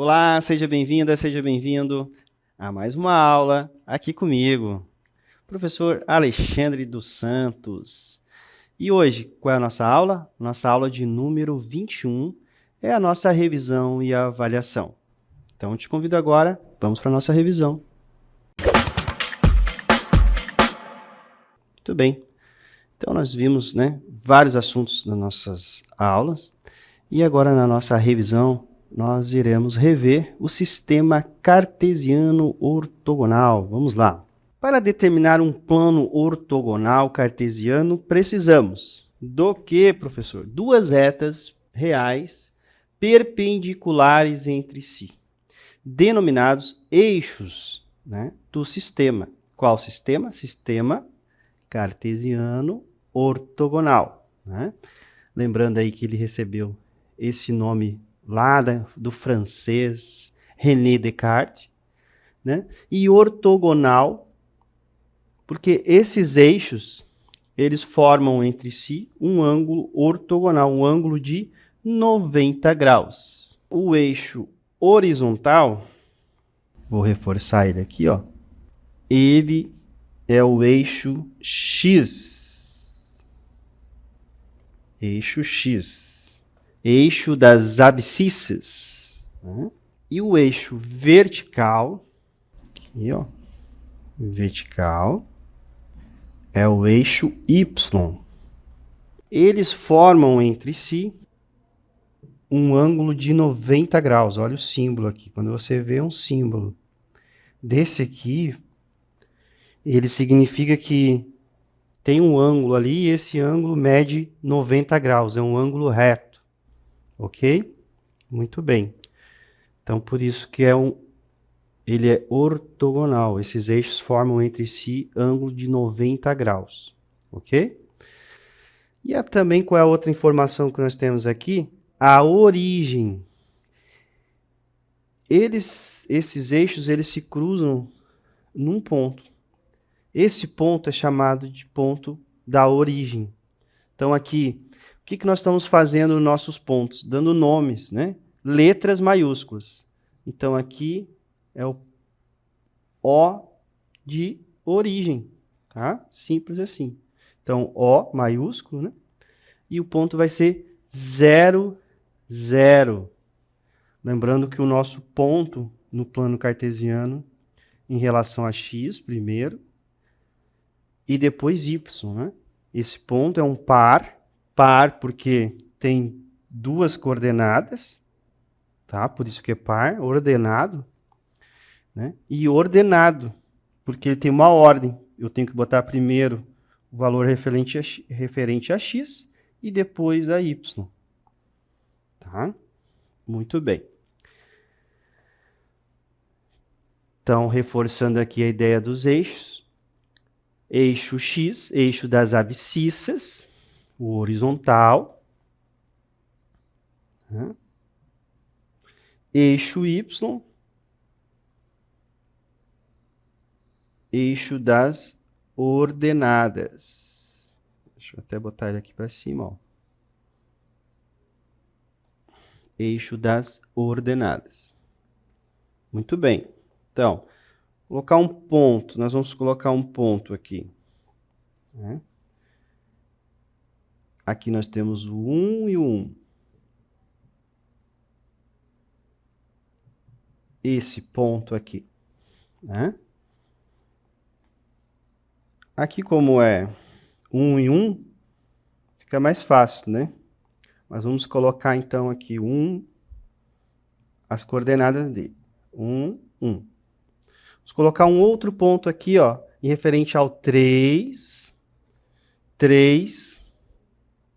Olá, seja bem-vinda, seja bem-vindo a mais uma aula aqui comigo, professor Alexandre dos Santos. E hoje, qual é a nossa aula? Nossa aula de número 21 é a nossa revisão e avaliação. Então, te convido agora, vamos para a nossa revisão. Muito bem. Então, nós vimos, vários assuntos nas nossas aulas. E agora, na nossa revisão, nós iremos rever o sistema cartesiano ortogonal. Vamos lá. Para determinar um plano ortogonal cartesiano, precisamos do que, professor? Duas retas reais perpendiculares entre si, denominados eixos, do sistema. Qual sistema? Sistema cartesiano ortogonal. Lembrando aí que ele recebeu esse nome lá do francês René Descartes, e ortogonal, porque esses eixos, eles formam entre si um ângulo ortogonal, um ângulo de 90 graus. O eixo horizontal, vou reforçar ele aqui, ele é o eixo X. Eixo X. Eixo das abscissas. E o eixo vertical, aqui, vertical, é o eixo Y. Eles formam entre si um ângulo de 90 graus. Olha o símbolo aqui. Quando você vê um símbolo desse aqui, ele significa que tem um ângulo ali e esse ângulo mede 90 graus. É um ângulo reto. Ok? Muito bem. Então, por isso que ele é ortogonal. Esses eixos formam entre si ângulo de 90 graus. Ok? E também qual é a outra informação que nós temos aqui? A origem. Esses eixos, eles se cruzam num ponto. Esse ponto é chamado de ponto da origem. Então, aqui, o que nós estamos fazendo nos nossos pontos? Dando nomes, letras maiúsculas. Então, aqui é o O de origem, tá? Simples assim. Então, O maiúsculo, e o ponto vai ser 0, 0. Lembrando que o nosso ponto no plano cartesiano, em relação a x primeiro, e depois y, Esse ponto é um par porque tem duas coordenadas, tá? Por isso que é par, ordenado, e ordenado, porque ele tem uma ordem. Eu tenho que botar primeiro o valor referente a x e depois a y. Tá? Muito bem. Então, reforçando aqui a ideia dos eixos. Eixo X, eixo das abscissas, o horizontal. Eixo Y, eixo das ordenadas. Deixa eu até botar ele aqui para cima. Eixo das ordenadas. Muito bem. Então, colocar um ponto. Nós vamos colocar um ponto aqui. Aqui nós temos o 1 e o 1. Esse ponto aqui. Aqui, como é 1 e 1, fica mais fácil, Mas vamos colocar, então, aqui as coordenadas dele. 1, 1. Vamos colocar um outro ponto aqui, em referente ao 3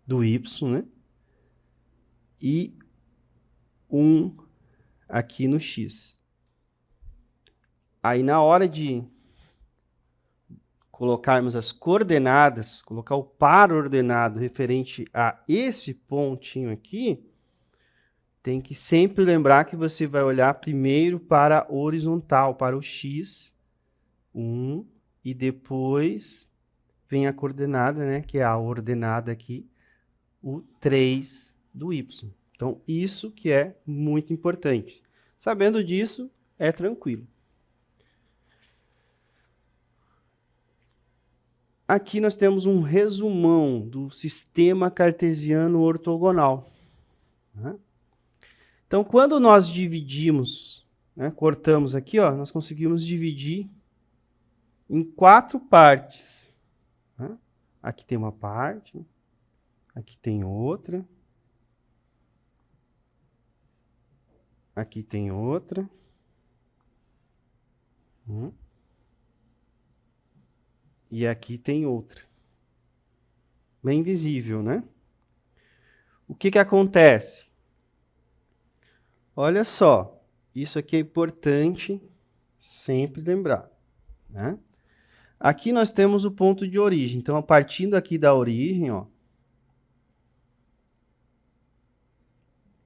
do y, E 1 aqui no x. Aí, na hora de colocarmos as coordenadas, colocar o par ordenado referente a esse pontinho aqui, tem que sempre lembrar que você vai olhar primeiro para a horizontal, para o x, 1, e depois vem a coordenada, que é a ordenada aqui, o 3 do y. Então, isso que é muito importante. Sabendo disso, é tranquilo. Aqui nós temos um resumão do sistema cartesiano ortogonal. Então, quando nós dividimos, cortamos aqui, nós conseguimos dividir em 4 partes. Aqui tem uma parte, aqui tem outra, aqui tem outra. E aqui tem outra. Bem visível, né? O que acontece? Olha só, isso aqui é importante sempre lembrar, né? Aqui nós temos o ponto de origem. Então, partindo aqui da origem,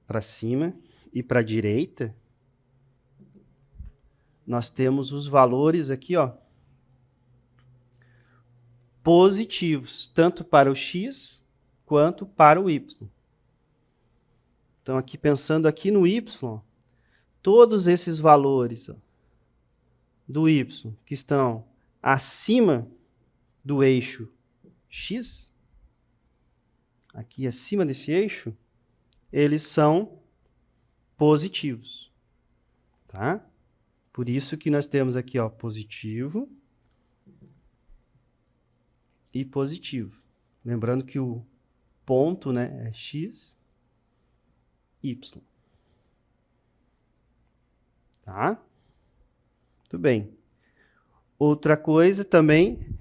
para cima e para a direita, nós temos os valores aqui, positivos, tanto para o x quanto para o y. Então, aqui pensando aqui no y, todos esses valores do y que estão acima do eixo x, aqui acima desse eixo, eles são positivos, tá? Por isso que nós temos aqui, positivo e positivo. Lembrando que o ponto, é x, y. Tá? Muito bem. Outra coisa também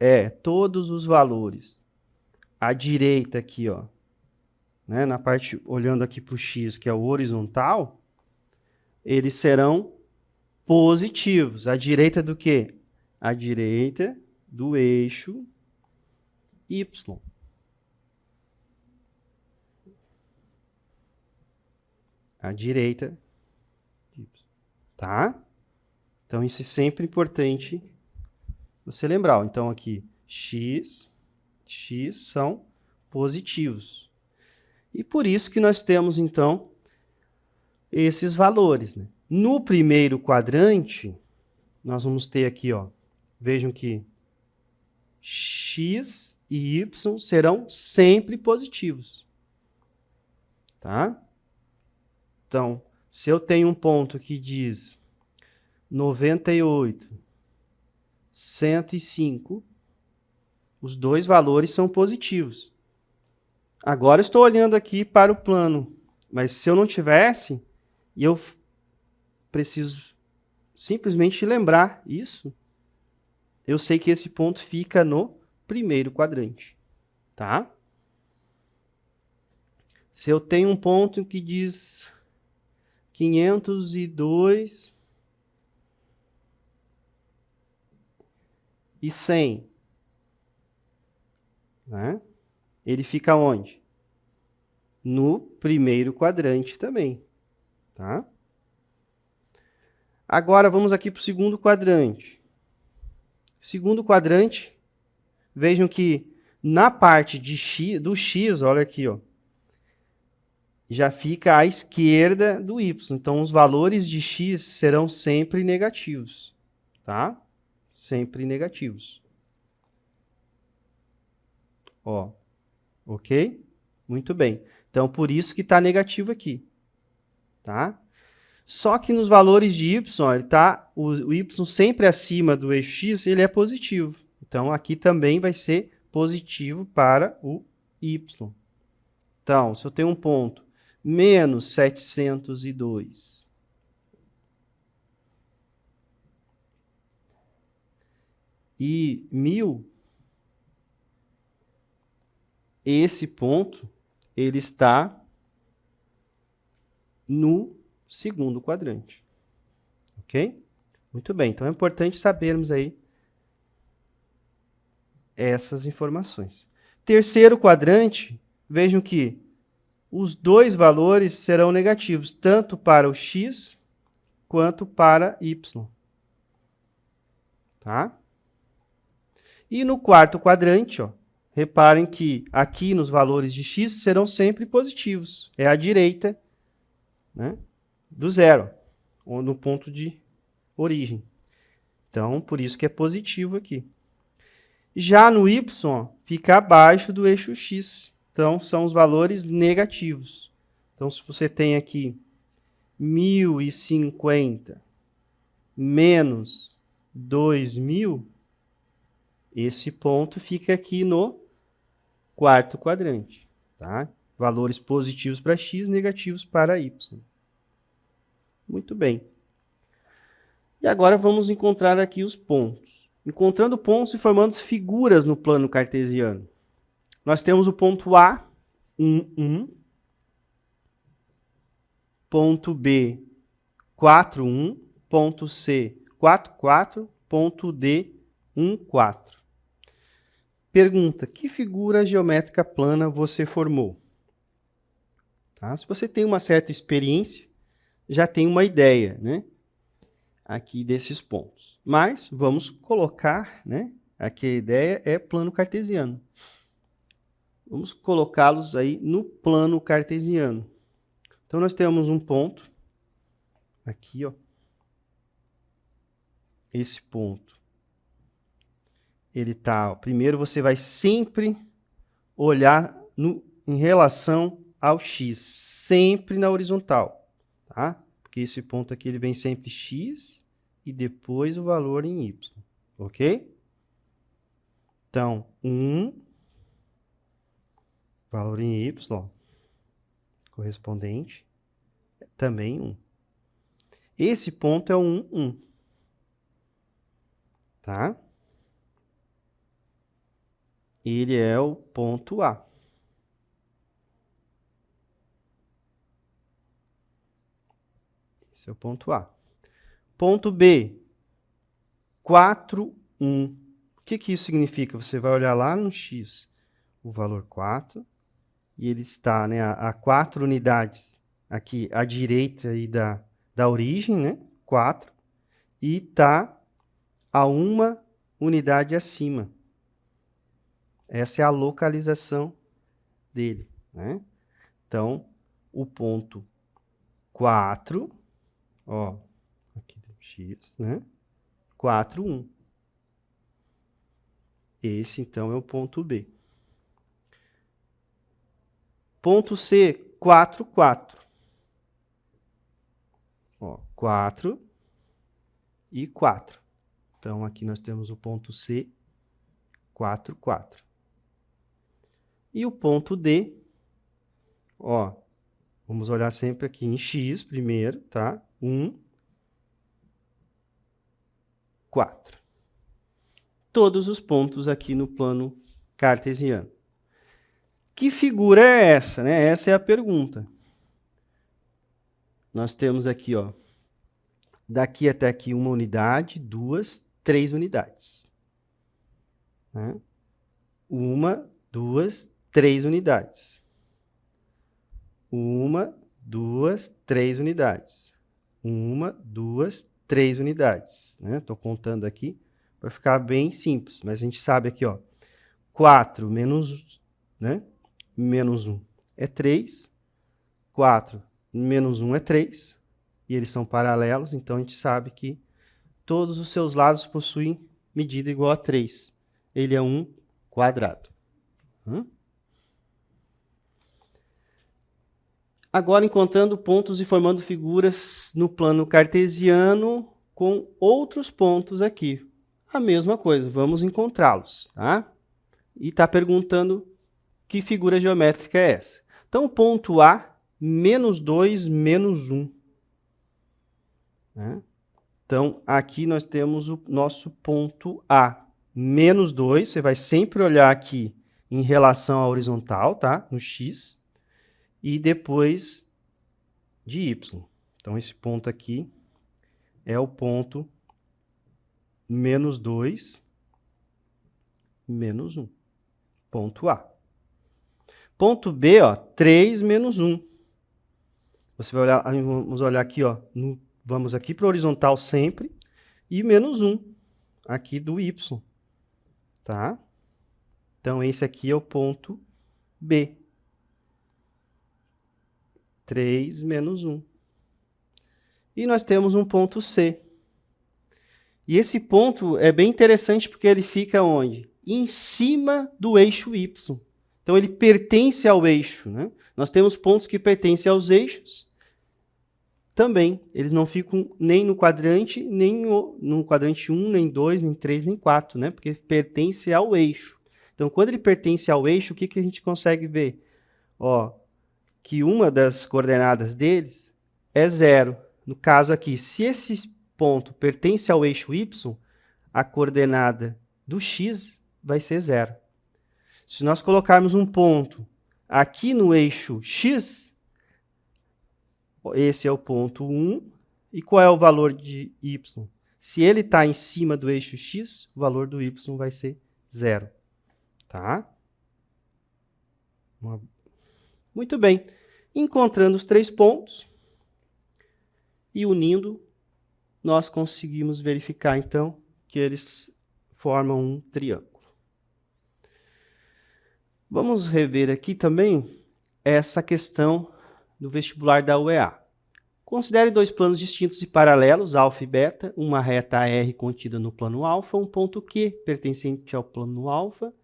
é todos os valores à direita aqui, na parte, olhando aqui para o x, que é o horizontal, eles serão positivos. À direita do quê? À direita do eixo y. À direita, tá? Então, isso é sempre importante você lembrar. Então, aqui, x são positivos. E por isso que nós temos, então, esses valores, né? No primeiro quadrante, nós vamos ter aqui, vejam que x e y serão sempre positivos, tá? Então, se eu tenho um ponto que diz 98, 105, os dois valores são positivos. Agora eu estou olhando aqui para o plano, mas se eu não tivesse, e eu preciso simplesmente lembrar isso, eu sei que esse ponto fica no primeiro quadrante, tá? Se eu tenho um ponto que diz 502 e 100, né? Ele fica onde? No primeiro quadrante também, tá? Agora vamos aqui para o segundo quadrante. Segundo quadrante, vejam que na parte do x, olha aqui, já fica à esquerda do y. Então, os valores de x serão sempre negativos, tá? Sempre negativos. Ok? Muito bem. Então, por isso que está negativo aqui, tá? Só que nos valores de y, o y sempre acima do eixo x, ele é positivo. Então, aqui também vai ser positivo para o y. Então, se eu tenho um ponto menos 702 e 1000, esse ponto ele está no segundo quadrante. Ok? Muito bem. Então, é importante sabermos aí essas informações. Terceiro quadrante, vejam que os dois valores serão negativos, tanto para o x quanto para y. Tá? E no quarto quadrante, reparem que aqui nos valores de x serão sempre positivos. É à direita, né, do zero, ou no ponto de origem. Então, por isso que é positivo aqui. Já no y, ó, fica abaixo do eixo x. Então, são os valores negativos. Então, se você tem aqui 1050 menos 2000, esse ponto fica aqui no quarto quadrante. Tá? Valores positivos para x, negativos para y. Muito bem. E agora vamos encontrar aqui os pontos. Encontrando pontos e formando figuras no plano cartesiano. Nós temos o ponto A, 1, 1. Ponto B, 4, 1. Ponto C, 4, 4. Ponto D, 1, 4. Pergunta, que figura geométrica plana você formou? Tá? Se você tem uma certa experiência, já tem uma ideia, né? Aqui desses pontos. Mas vamos colocar, né? Aqui a ideia é plano cartesiano. Vamos colocá-los aí no plano cartesiano. Então, nós temos um ponto aqui, ó. Esse ponto. Ele tá, ó, primeiro você vai sempre olhar em relação ao x, sempre na horizontal, tá? Porque esse ponto aqui ele vem sempre x e depois o valor em y, ok? Então, 1, valor em y, correspondente, também 1. Esse ponto é o 1, 1. Tá? Ele é o ponto A. Esse é o ponto A. Ponto B, 4, 1. O que isso significa? Você vai olhar lá no x, o valor 4, e ele está, né, a 4 unidades aqui à direita aí da origem, né, 4, e está a 1 unidade acima. Essa é a localização dele, né? Então, o ponto 4, ó, aqui x, né? 4, 1. Esse, então, é o ponto B. Ponto C, 4, 4. Ó, 4 e 4. Então, aqui nós temos o ponto C, 4, 4. E o ponto D, ó, vamos olhar sempre aqui em x primeiro, tá? 1, 4. Todos os pontos aqui no plano cartesiano. Que figura é essa, né? Essa é a pergunta. Nós temos aqui, ó, daqui até aqui 1 unidade, 2, 3 unidades. Né? 1, 2, 3 unidades. 1, 2, 3 unidades. 1, 2, 3 unidades. Estou contando aqui para ficar bem simples, mas a gente sabe aqui, ó, 4 menos, né, menos 1 é 3, 4 menos 1 é 3, e eles são paralelos, então a gente sabe que todos os seus lados possuem medida igual a 3. Ele é um quadrado. Agora, encontrando pontos e formando figuras no plano cartesiano com outros pontos aqui. A mesma coisa, vamos encontrá-los, tá? E está perguntando que figura geométrica é essa. Então, o ponto A, menos 2, menos 1. Né? Então, aqui nós temos o nosso ponto A, menos 2. Você vai sempre olhar aqui em relação à horizontal, tá? No x. E depois de y. Então, esse ponto aqui é o ponto menos 2, menos 1. Ponto A. Ponto B, ó, 3 menos 1. Você vai olhar, vamos olhar aqui, ó, vamos aqui para o horizontal sempre, e menos 1, aqui do y. Tá? Então, esse aqui é o ponto B. 3 menos 1. E nós temos um ponto C. E esse ponto é bem interessante porque ele fica onde? Em cima do eixo Y. Então, ele pertence ao eixo, né? Nós temos pontos que pertencem aos eixos. Também, eles não ficam nem no quadrante, nem no quadrante 1, nem 2, nem 3, nem 4, né? Porque pertence ao eixo. Então, quando ele pertence ao eixo, o que a gente consegue ver? Ó, que uma das coordenadas deles é 0. No caso aqui, se esse ponto pertence ao eixo Y, a coordenada do x vai ser 0. Se nós colocarmos um ponto aqui no eixo x, esse é o ponto 1, e qual é o valor de y? Se ele está em cima do eixo x, o valor do y vai ser 0. Tá? Muito bem. Encontrando os 3 pontos e unindo, nós conseguimos verificar, então, que eles formam um triângulo. Vamos rever aqui também essa questão do vestibular da UEA. Considere 2 planos distintos e paralelos, alfa e beta, uma reta R contida no plano alfa, um ponto Q pertencente ao plano alfa,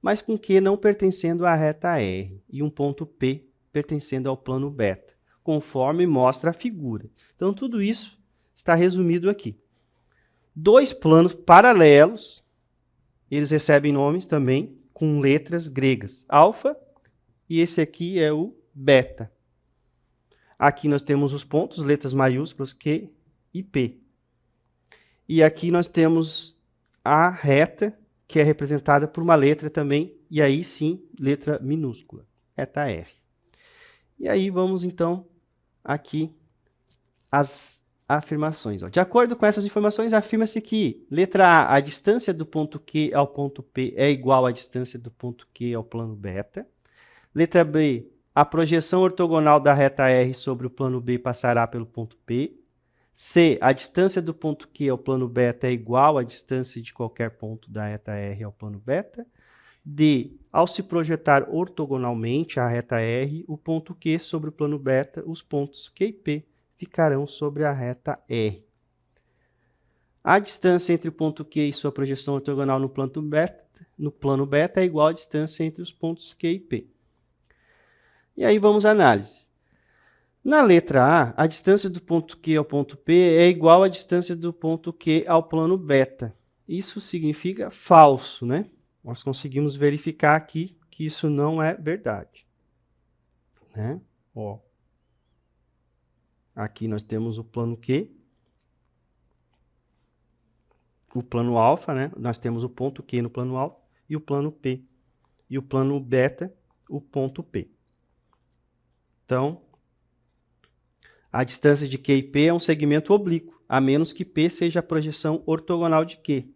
mas com Q não pertencendo à reta R, e um ponto P pertencendo ao plano beta, conforme mostra a figura. Então, tudo isso está resumido aqui. 2 planos paralelos, eles recebem nomes também com letras gregas, alfa, e esse aqui é o beta. Aqui nós temos os pontos, letras maiúsculas, Q e P. E aqui nós temos a reta, que é representada por uma letra também, e aí sim, letra minúscula, reta R. E aí vamos então aqui as afirmações. De acordo com essas informações, afirma-se que, letra A distância do ponto Q ao ponto P é igual à distância do ponto Q ao plano beta. Letra B, a projeção ortogonal da reta R sobre o plano B passará pelo ponto P. C, a distância do ponto Q ao plano beta é igual à distância de qualquer ponto da reta R ao plano beta. D, ao se projetar ortogonalmente a reta R, o ponto Q sobre o plano beta, os pontos Q e P ficarão sobre a reta R. A distância entre o ponto Q e sua projeção ortogonal no plano beta é igual à distância entre os pontos Q e P. E aí vamos à análise. Na letra A, a distância do ponto Q ao ponto P é igual à distância do ponto Q ao plano beta. Isso significa falso, né? Nós conseguimos verificar aqui que isso não é verdade. Né? Ó. Aqui nós temos o plano Q, o plano alfa, né? Nós temos o ponto Q no plano alfa e o plano P. E o plano beta, o ponto P. Então, a distância de Q e P é um segmento oblíquo, a menos que P seja a projeção ortogonal de Q.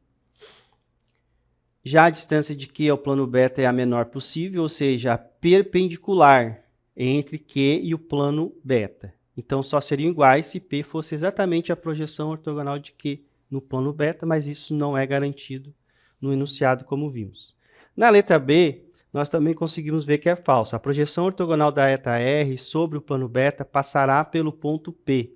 Já a distância de Q ao plano beta é a menor possível, ou seja, a perpendicular entre Q e o plano beta. Então, só seriam iguais se P fosse exatamente a projeção ortogonal de Q no plano beta, mas isso não é garantido no enunciado, como vimos. Na letra B, nós também conseguimos ver que é falso. A projeção ortogonal da reta R sobre o plano beta passará pelo ponto P.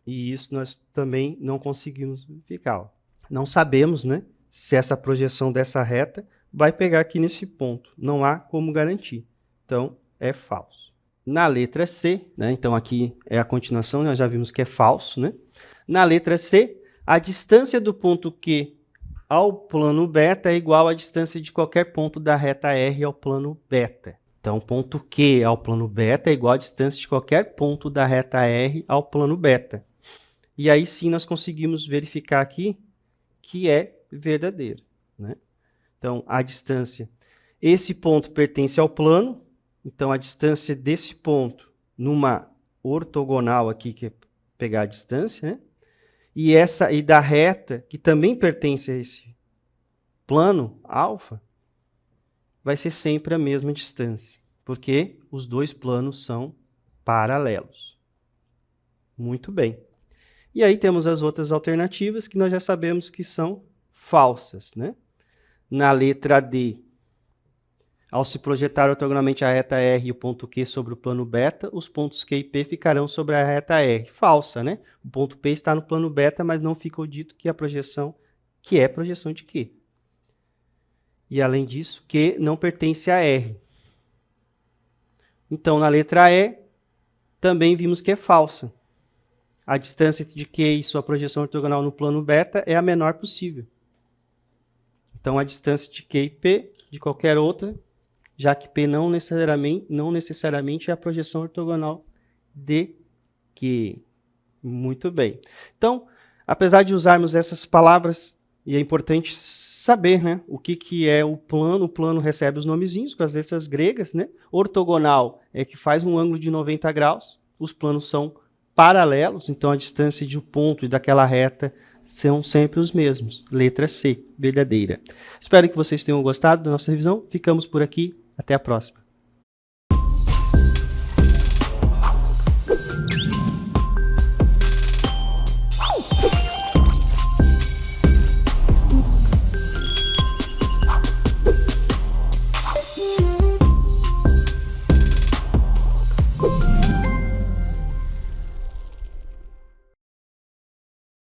E isso nós também não conseguimos verificar. Não sabemos, né, se essa projeção dessa reta vai pegar aqui nesse ponto. Não há como garantir. Então, é falso. Na letra C, né, então aqui é a continuação, nós já vimos que é falso, né? Na letra C, a distância do ponto Q ao plano beta é igual à distância de qualquer ponto da reta R ao plano beta. Então, ponto Q ao plano beta é igual à distância de qualquer ponto da reta R ao plano beta. E aí sim nós conseguimos verificar aqui que é verdadeiro, né? Então, a distância, esse ponto pertence ao plano, então a distância desse ponto numa ortogonal aqui, que é pegar a distância, né? E da reta, que também pertence a esse plano alfa, vai ser sempre a mesma distância, porque os dois planos são paralelos. Muito bem. E aí temos as outras alternativas que nós já sabemos que são falsas, né? Na letra D, Ao se projetar ortogonalmente a reta R e o ponto Q sobre o plano beta, os pontos Q e P ficarão sobre a reta R. Falsa, né? O ponto P está no plano beta, mas não fica dito que a projeção, que é projeção de Q. E além disso, Q não pertence a R. Então, na letra E, também vimos que é falsa. A distância de Q e sua projeção ortogonal no plano beta é a menor possível. Então, a distância de Q e P, de qualquer outra, já que P não necessariamente é a projeção ortogonal de Q. Muito bem. Então, apesar de usarmos essas palavras, e é importante saber, né, o que é o plano recebe os nomezinhos com as letras gregas, né? Ortogonal é que faz um ângulo de 90 graus, os planos são paralelos, então a distância de um ponto e daquela reta são sempre os mesmos. Letra C, verdadeira. Espero que vocês tenham gostado da nossa revisão. Ficamos por aqui. Até a próxima.